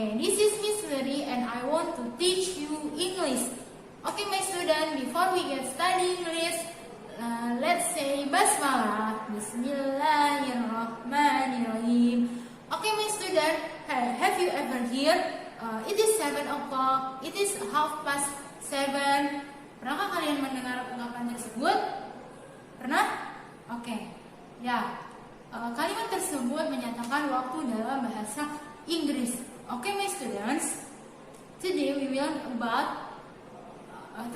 Okay, this is Miss Lily and I want to teach you English. Okay, my student, before we get study English, let's say Basmalah. Bismillahirrahmanirrahim. Okay, my student, have you ever heard? It is 7 o'clock. It is 7:30. Pernahkah kalian mendengar ungkapan tersebut? Pernah? Oke. Ya. Kalimat tersebut menyatakan waktu dalam bahasa Inggris. Okay, my students. Today we will learn about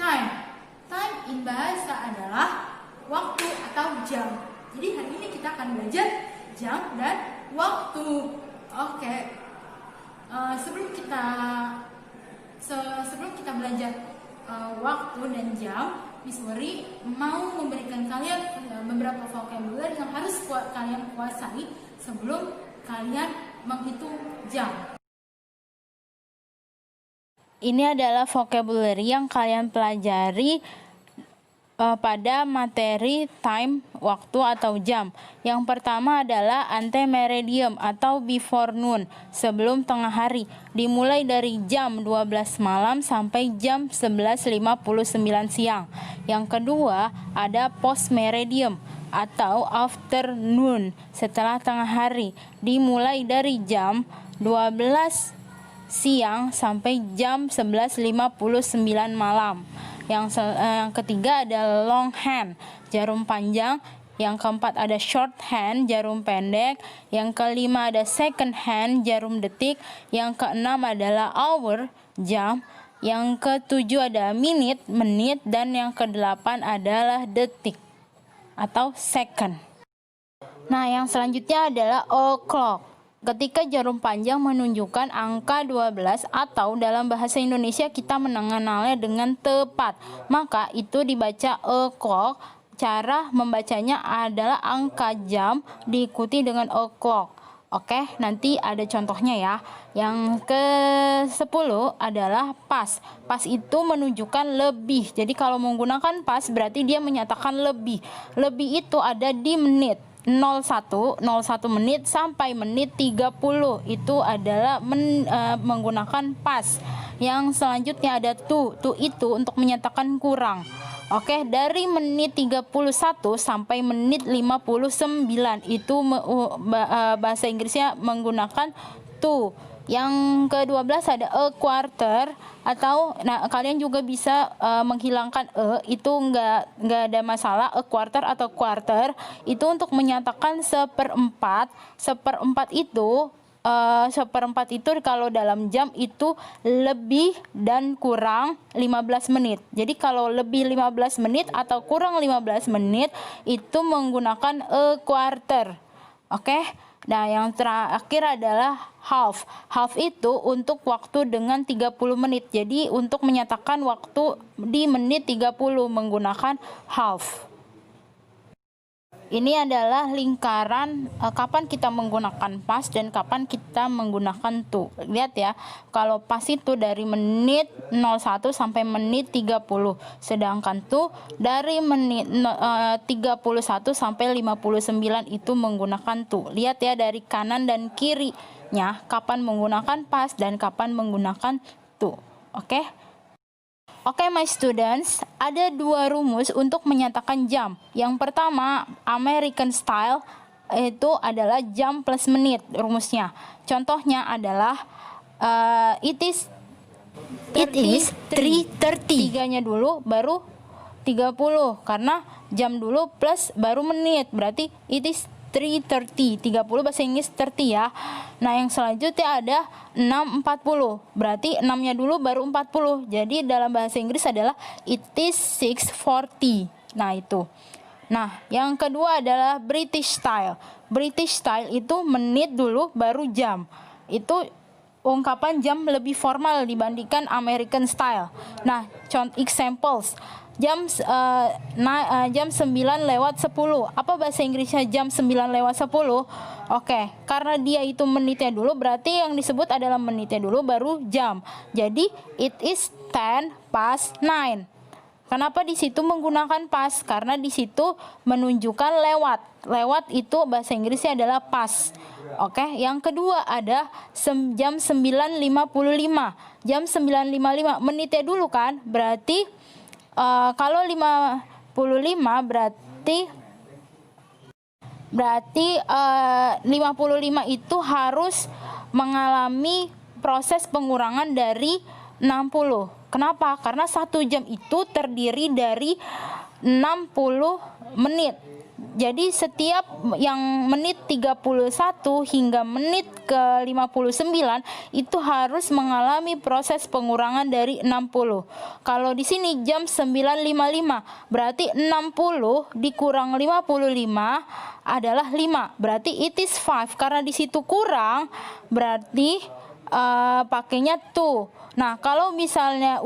time. Time in bahasa adalah waktu atau jam. Jadi hari ini kita akan belajar jam dan waktu. Oke. Sebelum kita belajar waktu dan jam, Miss Wari mau memberikan kalian beberapa vocabulary yang harus kalian kuasai sebelum kalian menghitung jam. Ini adalah vocabulary yang kalian pelajari pada materi time, waktu atau jam. Yang pertama adalah ante-meridium atau before noon, sebelum tengah hari. Dimulai dari jam 12 malam sampai jam 11.59 siang. Yang kedua ada post-meridium atau afternoon, setelah tengah hari. Dimulai dari jam 12 siang sampai jam 11.59 malam. Yang ketiga ada long hand, jarum panjang. Yang keempat ada short hand, jarum pendek. Yang kelima ada second hand, jarum detik. Yang keenam adalah hour, jam. Yang ketujuh ada minute, menit. Dan yang kedelapan adalah detik atau second. Nah, yang selanjutnya adalah o'clock. Ketika jarum panjang menunjukkan angka 12 atau dalam bahasa Indonesia kita mengenalnya dengan tepat, maka itu dibaca o'clock. Cara membacanya adalah angka jam diikuti dengan o'clock. Oke, nanti ada contohnya ya. Yang ke-10 adalah pas. Pas itu menunjukkan lebih. Jadi kalau menggunakan pas berarti dia menyatakan lebih. Lebih itu ada di menit. 01 menit sampai menit 30 itu adalah menggunakan pas. Yang selanjutnya ada to itu untuk menyatakan kurang. Oke, dari menit 31 sampai menit 59 itu bahasa Inggrisnya menggunakan to. Yang ke-12 ada a quarter atau kalian juga bisa menghilangkan itu enggak ada masalah. A quarter atau quarter itu untuk menyatakan seperempat. Seperempat itu kalau dalam jam itu lebih dan kurang 15 menit. Jadi kalau lebih 15 menit atau kurang 15 menit itu menggunakan a quarter. Oke. Nah, yang terakhir adalah half. Half itu untuk waktu dengan 30 menit. Jadi untuk menyatakan waktu di menit 30 menggunakan half. Ini adalah lingkaran kapan kita menggunakan pas dan kapan kita menggunakan to. Lihat ya, kalau pas itu dari menit 01 sampai menit 30. Sedangkan to dari menit 31 sampai 59 itu menggunakan to. Lihat ya dari kanan dan kirinya kapan menggunakan pas dan kapan menggunakan to. Oke? Oke, my students, ada dua rumus untuk menyatakan jam. Yang pertama, American style, itu adalah jam plus menit rumusnya. Contohnya adalah it is 3:30. Tiganya dulu baru 30 karena jam dulu plus baru menit. Berarti it is 3:30. 30 bahasa Inggris 30 ya. Nah, yang selanjutnya ada 6:40. Berarti 6-nya dulu baru 40. Jadi dalam bahasa Inggris adalah it is 6:40. Nah, itu. Nah, yang kedua adalah British style. British style itu menit dulu baru jam. Itu ungkapan jam lebih formal dibandingkan American style. Nah, contoh examples. Jam 9:10. Apa bahasa Inggrisnya jam 9:10? Oke, karena dia itu menitnya dulu, berarti yang disebut adalah menitnya dulu baru jam. Jadi it is 10 past 9. Kenapa di situ menggunakan pas? Karena di situ menunjukkan lewat. Lewat itu bahasa Inggrisnya adalah pass. Oke, yang kedua ada jam 9.55. Jam 9.55 menitnya dulu kan? Berarti kalau 55 berarti 55 itu harus mengalami proses pengurangan dari 60. Kenapa? Karena 1 jam itu terdiri dari 60 menit. Jadi setiap yang menit 31 hingga menit ke 59 itu harus mengalami proses pengurangan dari 60. Kalau di sini jam 9.55 berarti 60 dikurang 55 adalah 5. Berarti it is 5. Karena di situ kurang berarti pakainya to. Nah, kalau misalnya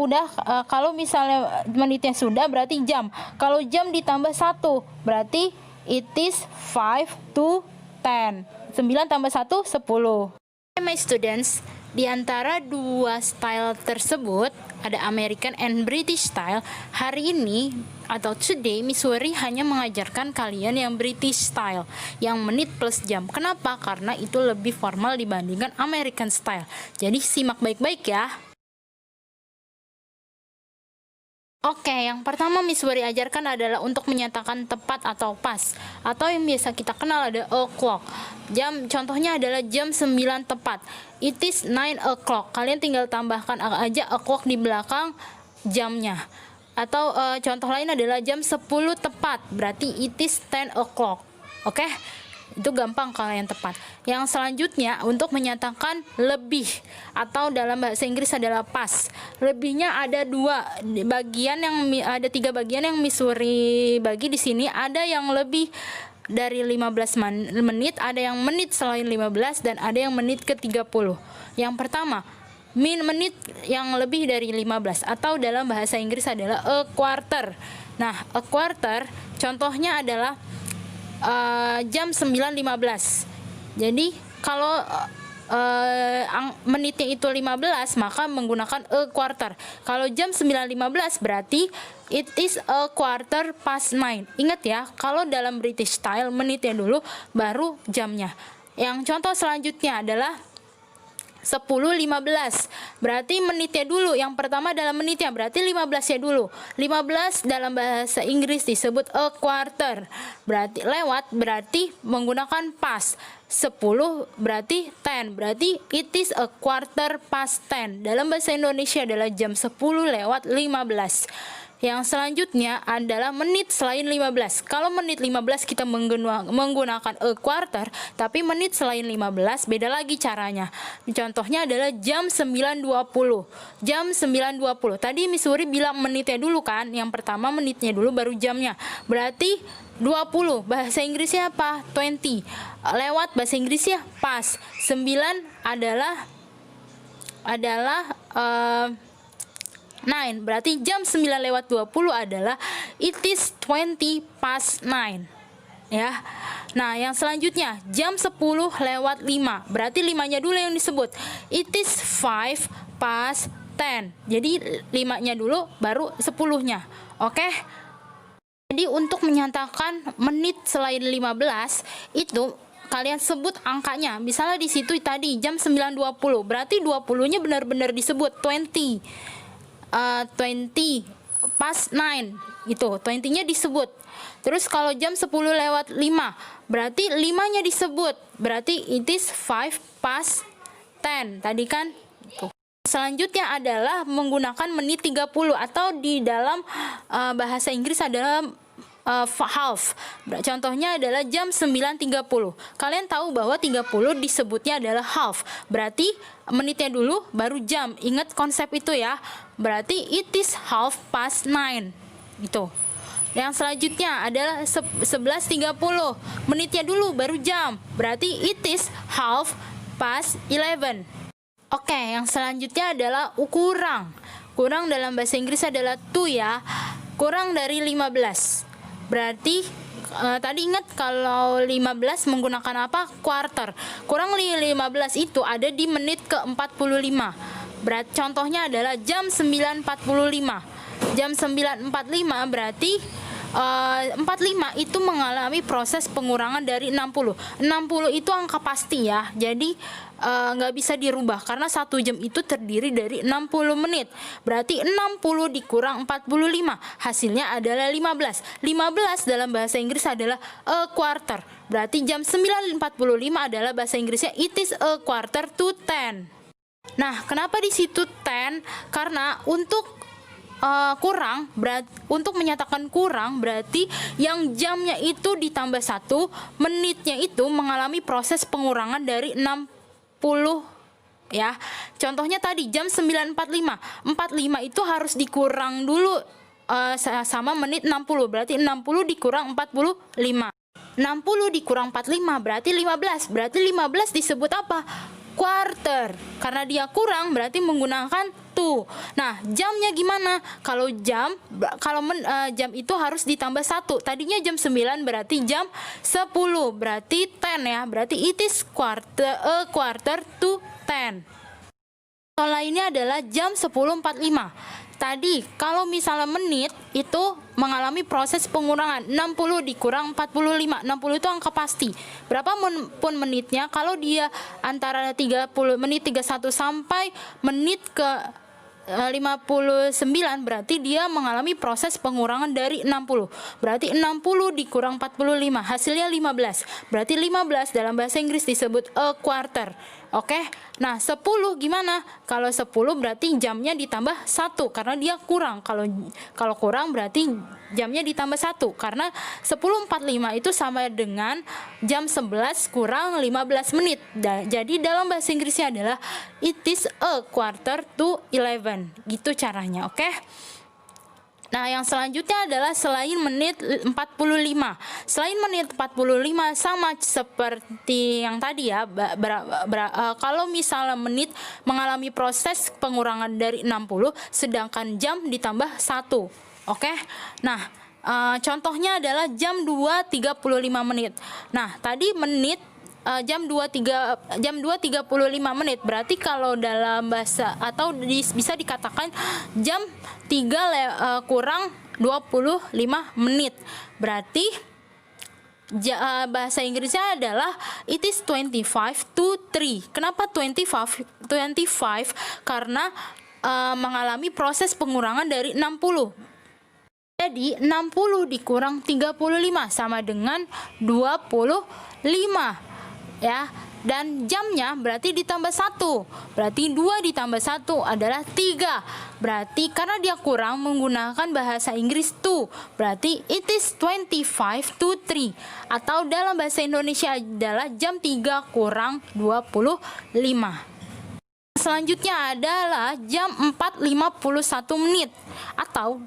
kalau misalnya menitnya sudah berarti jam. Kalau jam ditambah 1 berarti it is 5 to 10. 9 tambah 1 10. My students, di antara dua style tersebut ada American and British style. Hari ini atau today Missouri hanya mengajarkan kalian yang British style, yang menit plus jam. Kenapa? Karena itu lebih formal dibandingkan American style. Jadi simak baik-baik ya. Oke, yang pertama Missouri ajarkan adalah untuk menyatakan tepat atau pas, atau yang biasa kita kenal ada o'clock. Contohnya adalah jam 9 tepat. It is 9 o'clock. Kalian tinggal tambahkan aja o'clock di belakang jamnya. Atau contoh lain adalah jam 10 tepat. Berarti it is 10 o'clock. Oke? Itu gampang kalau yang tepat. Yang selanjutnya untuk menyatakan lebih atau dalam bahasa Inggris adalah pas. Lebihnya ada ada 3 bagian yang Missouri bagi di sini. Ada yang lebih dari 15 menit, ada yang menit selain 15 dan ada yang menit ke 30. Yang pertama, menit yang lebih dari 15 atau dalam bahasa Inggris adalah a quarter. Nah, a quarter contohnya adalah jam 9.15. Jadi kalau menitnya itu 15 maka menggunakan a quarter. Kalau jam 9.15 berarti it is a quarter past 9. Ingat ya, kalau dalam British style menitnya dulu baru jamnya. Yang contoh selanjutnya adalah 10.15. Berarti menitnya dulu. Yang pertama dalam menitnya berarti 15-nya dulu. 15 dalam bahasa Inggris disebut a quarter. Berarti lewat, berarti menggunakan past. 10 berarti 10. Berarti it is a quarter past 10. Dalam bahasa Indonesia adalah jam 10 lewat 15. Yang selanjutnya adalah menit selain 15. Kalau menit 15 kita menggunakan a quarter, tapi menit selain 15 beda lagi caranya. Contohnya adalah jam 9.20. Jam 9.20. Tadi Missouri bilang menitnya dulu kan? Yang pertama menitnya dulu baru jamnya. Berarti 20. Bahasa Inggrisnya apa? 20. Lewat bahasa Inggrisnya pas. 9 adalah 9, berarti jam 9 lewat 20 adalah it is 20 past 9 ya. Nah, yang selanjutnya jam 10 lewat 5. Berarti 5-nya dulu yang disebut. It is 5 past 10. Jadi 5-nya dulu baru 10-nya. Oke? Jadi untuk menyatakan menit selain 15 itu kalian sebut angkanya. Misalnya di situ tadi jam 9.20. Berarti 20-nya benar-benar disebut 20 past 9 gitu, 20-nya disebut. Terus kalau jam 10 lewat 5 berarti 5-nya disebut, berarti it is 5 past 10 tadi kan. Selanjutnya adalah menggunakan menit 30 atau di dalam bahasa Inggris adalah half. Contohnya adalah jam 9.30. Kalian tahu bahwa 30 disebutnya adalah half. Berarti menitnya dulu baru jam. Ingat konsep itu ya. Berarti it is half past 9. Gitu. Yang selanjutnya adalah 11.30. Menitnya dulu baru jam. Berarti it is half past 11. Oke, yang selanjutnya adalah kurang. Kurang dalam bahasa Inggris adalah to ya. Kurang dari 15. Berarti tadi ingat kalau 15 menggunakan apa? Quarter. Kurang dari 15 itu ada di menit ke 45. Contohnya adalah jam 9.45. jam 9.45 berarti 45 itu mengalami proses pengurangan dari 60. 60 itu angka pasti ya, jadi nggak bisa dirubah karena 1 jam itu terdiri dari 60 menit. Berarti 60 dikurang 45, hasilnya adalah 15. 15 dalam bahasa Inggris adalah a quarter. Berarti jam 9.45 adalah bahasa Inggrisnya it is a quarter to 10. Nah, kenapa di situ 10? Karena untuk kurang, untuk menyatakan kurang berarti yang jamnya itu ditambah 1, menitnya itu mengalami proses pengurangan dari 60 ya. Contohnya tadi jam 9.45, 45 itu harus dikurang dulu sama menit 60, berarti 60 dikurang 45. 60 dikurang 45 berarti 15. Berarti 15 disebut apa? Quarter. Karena dia kurang berarti menggunakan to. Nah, jamnya gimana? Kalau jam itu harus ditambah 1. Tadinya jam 9 berarti jam 10. Berarti 10 ya. Berarti it is a quarter to 10. Soal lainnya adalah jam 10.45. Tadi kalau misalnya menit itu mengalami proses pengurangan 60 dikurang 45. 60 itu angka pasti. Berapa pun menitnya, kalau dia antara 30 menit 31 sampai menit ke 59 berarti dia mengalami proses pengurangan dari 60. Berarti 60 dikurang 45 hasilnya 15. Berarti 15 dalam bahasa Inggris disebut a quarter. Oke. Nah, 10 gimana? Kalau 10 berarti jamnya ditambah 1 karena dia kurang. Kalau kurang berarti jamnya ditambah 1 karena 10.45 itu sama dengan jam 11 kurang 15 menit. Jadi dalam bahasa Inggrisnya adalah it is a quarter to 11. Gitu caranya, oke? Nah, yang selanjutnya adalah selain menit 45. Selain menit 45 sama seperti yang tadi ya. Kalau misalnya menit mengalami proses pengurangan dari 60, sedangkan jam ditambah 1. Oke? Nah, contohnya adalah jam 2.35 menit. Nah, tadi menit jam 2.35 menit. Berarti kalau dalam bahasa atau bisa dikatakan jam 3 kurang 25 menit. Berarti bahasa Inggrisnya adalah it is 25 to 3. Kenapa 25? Karena mengalami proses pengurangan dari 60. Jadi 60 dikurang 35 sama dengan 25 ya, dan jamnya berarti ditambah 1. Berarti 2 ditambah 1 adalah 3. Berarti karena dia kurang menggunakan bahasa Inggris to. Berarti it is 25 to 3. Atau dalam bahasa Indonesia adalah jam 3 kurang 25. Selanjutnya adalah jam 4.51 menit. Atau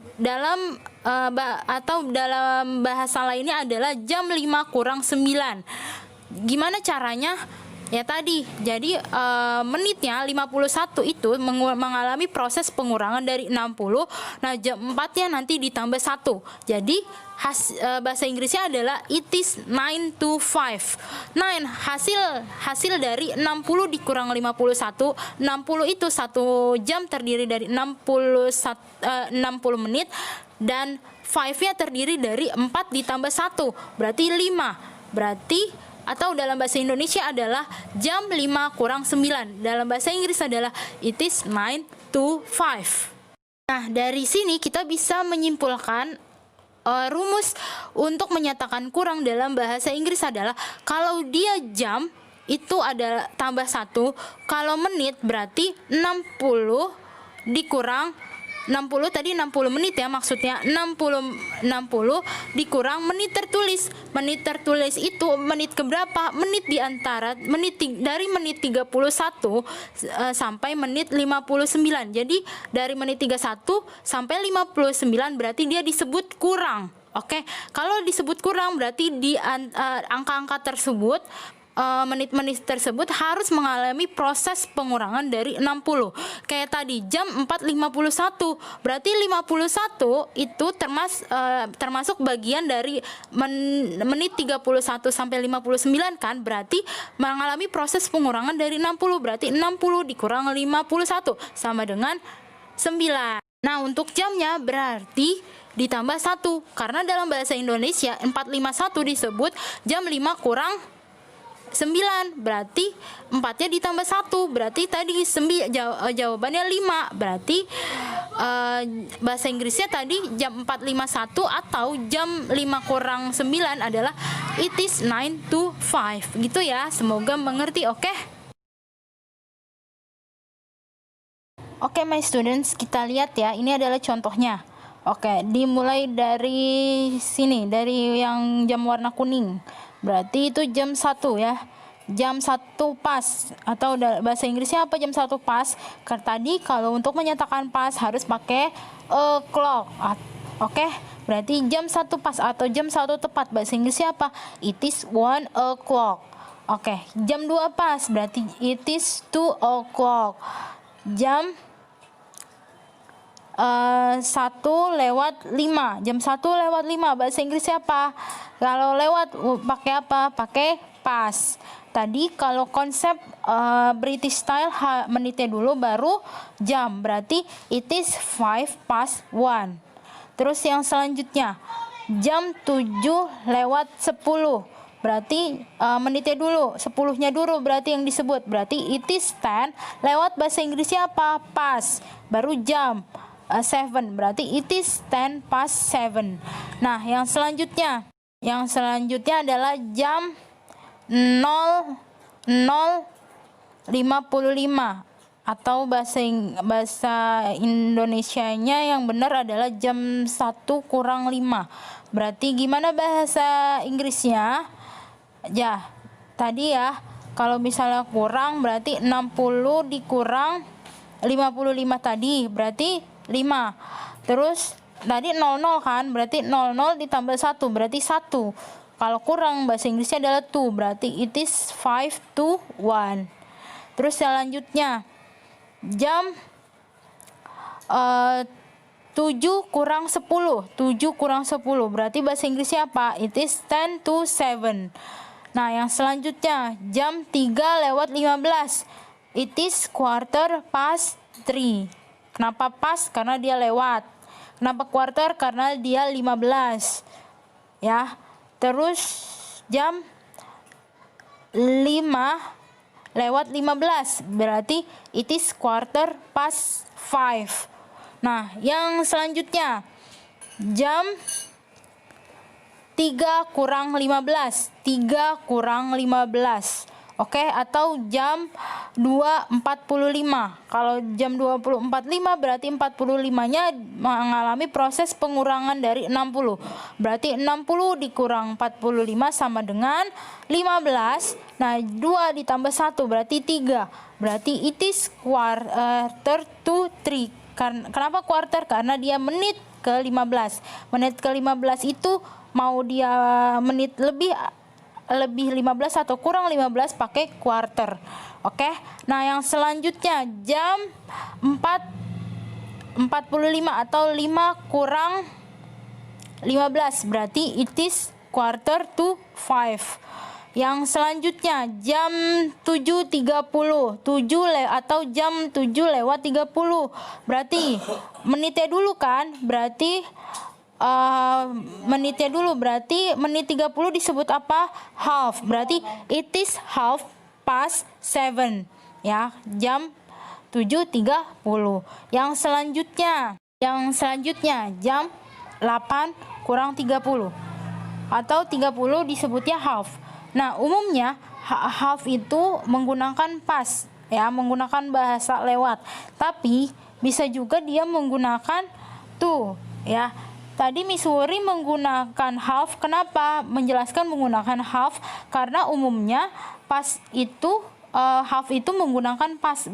dalam bahasa lainnya adalah jam 5 kurang 9. Gimana caranya? Ya tadi, jadi menitnya 51 itu mengalami proses pengurangan dari 60. Nah, jam 4-nya nanti ditambah 1. Jadi bahasa Inggrisnya adalah it is 9 to 5. 9 hasil dari 60 dikurang 51. 60 itu 1 jam terdiri dari 60 menit, dan 5-nya terdiri dari 4 ditambah 1 berarti 5. Berarti atau dalam bahasa Indonesia adalah jam 5 kurang 9. Dalam bahasa Inggris adalah it is 9 to 5. Nah, dari sini kita bisa menyimpulkan rumus untuk menyatakan kurang dalam bahasa Inggris adalah kalau dia jam itu adalah tambah 1, kalau menit berarti 60 dikurang 60 tadi 60 menit ya, maksudnya 60 dikurang menit tertulis. Menit tertulis itu menit keberapa? Menit di antara dari menit 31 sampai menit 59. Jadi dari menit 31 sampai 59 berarti dia disebut kurang. Oke. Kalau disebut kurang berarti di angka-angka tersebut, menit-menit tersebut harus mengalami proses pengurangan dari 60. Kayak tadi jam 4.51, berarti 51 itu termasuk bagian dari menit 31 sampai 59 kan, berarti mengalami proses pengurangan dari 60. Berarti 60 dikurang 51 sama dengan 9. Nah, untuk jamnya berarti ditambah 1. Karena dalam bahasa Indonesia 451 disebut jam 5 kurang 9. Berarti 4-nya ditambah 1. Berarti tadi jawabannya 5. Berarti bahasa Inggrisnya tadi jam 4.51 atau jam 5 kurang 9 adalah it is 9 to 5. Gitu ya. Semoga mengerti, oke? Oke, my students, kita lihat ya. Ini adalah contohnya. Oke, dimulai dari sini, dari yang jam warna kuning. Berarti itu jam 1 ya. Jam 1 pas, atau bahasa Inggrisnya apa jam 1 pas? Karena tadi kalau untuk menyatakan pas harus pakai o'clock. Oke, berarti jam 1 pas atau jam 1 tepat. Bahasa Inggrisnya apa? It is 1 o'clock. Oke, jam 2 pas berarti it is 2 o'clock. Jam 1:05. Jam 1:05 bahasa Inggrisnya apa? Kalau lewat pakai apa? Pakai pas. Tadi kalau konsep British style menitnya dulu baru jam. Berarti it is 1:05. Terus yang selanjutnya jam 7:10. Berarti menitnya dulu, 10-nya dulu berarti yang disebut. Berarti it is 10 lewat bahasa Inggrisnya apa? Pas. Baru jam 7. Berarti it is 7:10. Nah, yang selanjutnya adalah jam 00:55 atau bahasa Indonesianya yang benar adalah jam 1:05. Berarti gimana bahasa Inggrisnya? Ya, tadi ya, kalau misalnya kurang berarti 60 dikurang 55 tadi, berarti 5. Terus tadi 00 kan, berarti 00 ditambah 1, berarti 1. Kalau kurang bahasa Inggrisnya adalah 2, berarti it is 5 to 1. Terus selanjutnya jam 7:10. 7:10 berarti bahasa Inggrisnya apa? It is 10 to 7. Nah, yang selanjutnya jam 3:15. It is 3:15. Kenapa pas? Karena dia lewat. Kenapa quarter? Karena dia 15. Ya. Terus jam 5:15 berarti it is 5:15. Nah, yang selanjutnya jam 3:15. 3:15. Oke, atau jam 2:45. Kalau jam 20:45 berarti 45-nya mengalami proses pengurangan dari 60. Berarti 60 dikurang 45 sama dengan 15. Nah, 2 ditambah 1 berarti 3. Berarti it is quarter to 3. Kenapa quarter? Karena dia menit ke-15. Menit ke-15 itu mau dia menit lebih 15 atau kurang 15 pakai quarter. Oke. Nah, yang selanjutnya jam 4:45 atau 5:15 berarti it is quarter to 5. Yang selanjutnya jam 7:30. Atau jam 7:30. Berarti menitnya dulu kan? Berarti menitnya dulu, berarti menit 30 disebut apa? Half. Berarti it is 7:30 ya, jam 7:30. Yang selanjutnya jam 8:30 atau 30 disebutnya half. Nah, umumnya half itu menggunakan pas ya, menggunakan bahasa lewat. Tapi bisa juga dia menggunakan to ya. Tadi Miss Wuri menggunakan half. Kenapa menjelaskan menggunakan half? Karena umumnya pas itu half itu menggunakan pas.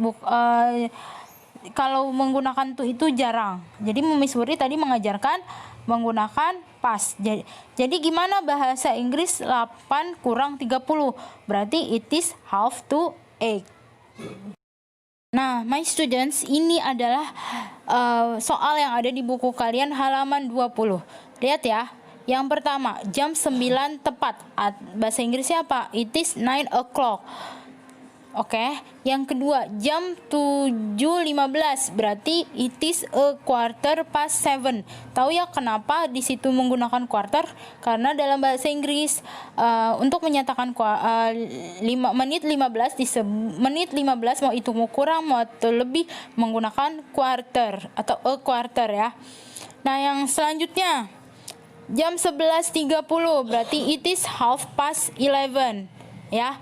Kalau menggunakan to itu jarang. Jadi Miss Wuri tadi mengajarkan menggunakan pas. Jadi gimana bahasa Inggris 8:30? Berarti it is half to 8. Nah, my students, ini adalah soal yang ada di buku kalian halaman 20. Lihat ya. Yang pertama, jam 9 tepat. Bahasa Inggrisnya apa? It is 9 o'clock. Oke, yang kedua jam 7.15 berarti it is a quarter past 7. Tahu ya kenapa di situ menggunakan quarter? Karena dalam bahasa Inggris untuk menyatakan menit 15 menit 15 mau itu mau kurang mau itu lebih menggunakan quarter atau a quarter ya. Nah, yang selanjutnya jam 11.30 berarti it is half past 11 ya.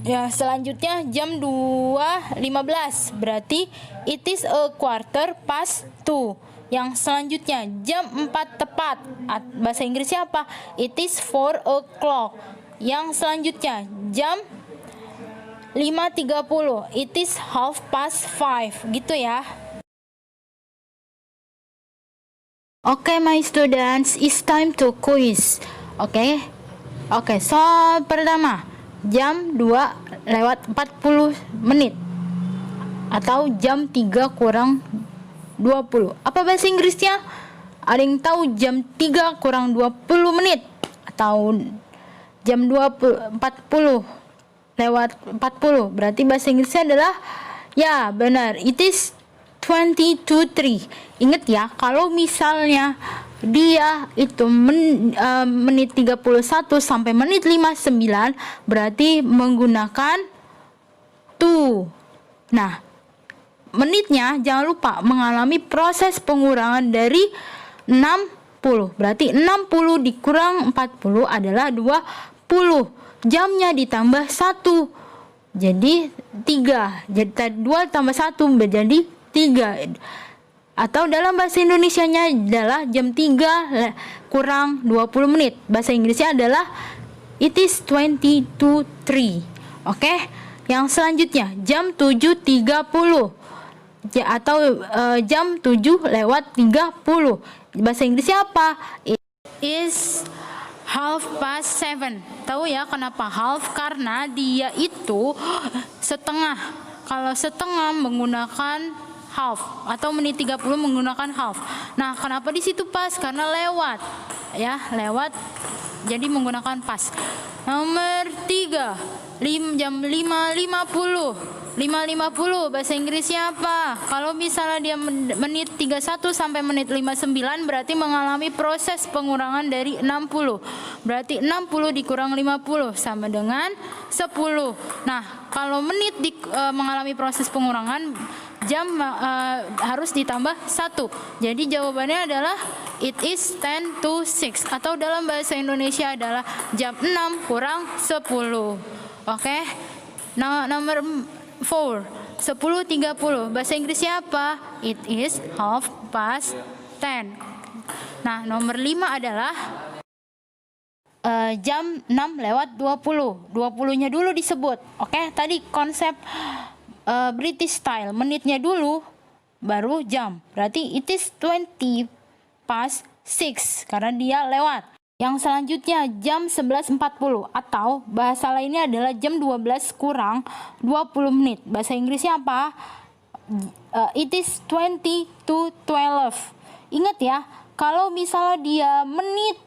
Ya, selanjutnya jam 2.15 berarti it is a quarter past 2. Yang selanjutnya jam 4 tepat. Bahasa Inggrisnya apa? It is 4 o'clock. Yang selanjutnya jam 5.30 it is half past 5 gitu ya. Oke, my students, it's time to quiz. Oke, soal pertama jam 2:40 atau jam 3 kurang 20. Apa bahasa Inggrisnya? Ada yang tahu jam 3 kurang 20 menit atau jam 40 berarti bahasa Inggrisnya adalah ya benar, it is 20 to 3. Ingat ya, kalau misalnya dia itu menit 31 sampai menit 59 berarti menggunakan to. Nah, menitnya jangan lupa mengalami proses pengurangan dari 60. Berarti 60 dikurang 40 adalah 20. Jamnya ditambah 1. Jadi 3. Jadi 2 tambah 1 menjadi 3. Atau dalam bahasa Indonesianya adalah jam 3 kurang 20 menit. Bahasa Inggrisnya adalah it is 20 to 3. Oke. Yang selanjutnya jam 7.30 atau jam 7:30. Bahasa Inggrisnya apa? It is half past 7. Tahu ya kenapa half? Karena dia itu setengah. Kalau setengah menggunakan half atau menit 30 menggunakan half. Nah, kenapa di situ pas? Karena lewat. Ya, lewat. Jadi menggunakan pas. Nomor 3, jam 5.50. 5.50 bahasa Inggrisnya apa? Kalau misalnya dia menit 31 sampai menit 59 berarti mengalami proses pengurangan dari 60. Berarti 60 dikurang 50 sama dengan 10. Nah, kalau menit mengalami proses pengurangan, jam harus ditambah 1. Jadi jawabannya adalah it is 10 to 6 atau dalam bahasa Indonesia adalah jam 6 kurang 10. Oke. Nah, nomor 4, 10.30. Bahasa Inggrisnya apa? It is half past 10. Nah, nomor 5 adalah jam 6:20. 20-nya dulu disebut. Oke, tadi konsep British style, menitnya dulu baru jam. Berarti it is 20 past 6 karena dia lewat. Yang selanjutnya jam 11.40 atau bahasa lainnya adalah jam 12 kurang 20 menit. Bahasa Inggrisnya apa? It is 20 to 12. Ingat ya, kalau misalnya dia menit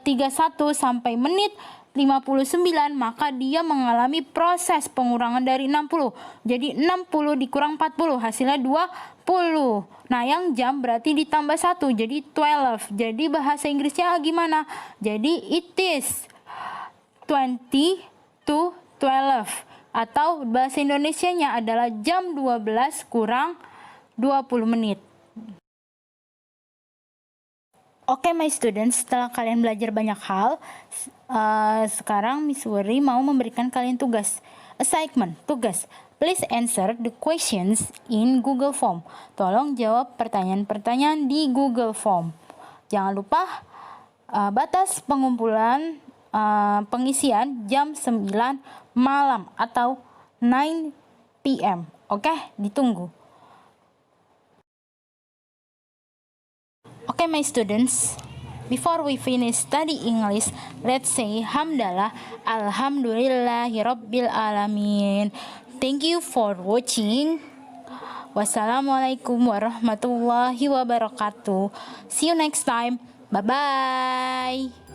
31 sampai menit 59 maka dia mengalami proses pengurangan dari 60. Jadi 60 dikurang 40 hasilnya 20. Nah, yang jam berarti ditambah 1 jadi 12. Jadi bahasa Inggrisnya gimana? Jadi it is 20 to 12 atau bahasa Indonesianya adalah jam 12 kurang 20 menit. Oke, my students, setelah kalian belajar banyak hal, sekarang Miss Wuri mau memberikan kalian tugas. Assignment, tugas. Please answer the questions in Google Form. Tolong jawab pertanyaan-pertanyaan di Google Form. Jangan lupa batas pengumpulan pengisian jam 9 malam atau 9 PM. Oke, ditunggu. Okay, my students, before we finish study English, let's say hamdalah, alhamdulillahirabbil alamin. Thank you for watching. Wassalamualaikum warahmatullahi wabarakatuh. See you next time. Bye bye.